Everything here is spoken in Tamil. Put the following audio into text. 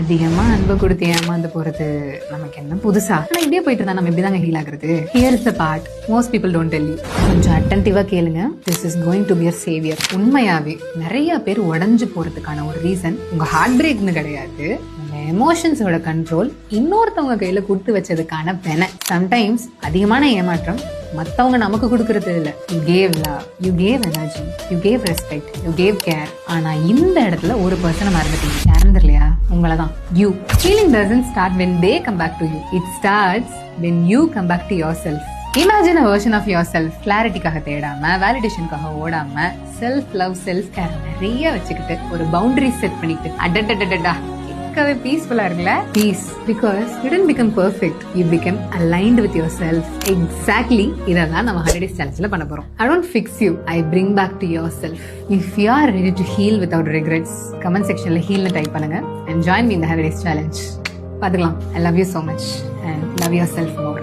அதிகமா அன்பு கொடுத்து ஏமாந்து போறது நமக்கு என்ன புதுசா? ஆனா இப்படியே போயிட்டு இருந்தா நம்ம எப்படிதாங்க ஹீல் ஆகுறது? Here is the part most people don't tell you. கொஞ்சம் அட்டென்டிவா கேளுங்க. This is going to be a savior. உண்மையாவே நிறைய பேர் உடைஞ்சு போறதுக்கான ஒரு ரீசன் உங்க ஹார்ட் பிரேக்னு கிடையாது, எமோஷன்ஸோட கண்ட்ரோல் இன்னொருத்தவங்க கையில கொடுத்து வச்சதுக்கான பென. சம்டைம்ஸ் அதிகமான ஏமாற்றம் மத்தவங்க நமக்கு கொடுக்கறது இல்ல. You gave love, you gave energy, you gave respect, you gave care. ஆனா இந்த இடத்துல ஒரு பர்சனை மறந்துட்டீங்க. யாருன்னு தெரியலையா? உங்களதான். You. Healing doesn't start when they come back to you. It starts when you come back to yourself. Imagine a version of yourself. கிளாரிட்டிக்காக தேடாம, வேலிடேஷனுக்காக ஓடாம, செல்ஃப் லவ், செல்ஃப் கேர் நிறைய வச்சுக்கிட்டு ஒரு பவுண்டரி செட் பண்ணிட்டு அடடடடடா பீஸ்ஃபுல்லா இருக்குல்ல? Peace. Because you didn't become perfect, you became aligned with yourself. Exactly இதெல்லாம் நம்ம 100 days challenge பண்ண போறோம். I don't fix you, I bring back to yourself. If you are ready to heal without regrets, comment sectionல heal னு டைப் பண்ணுங்க and join me in the 100 days challenge. பாத்துக்கலாம். I love you so much and love yourself more.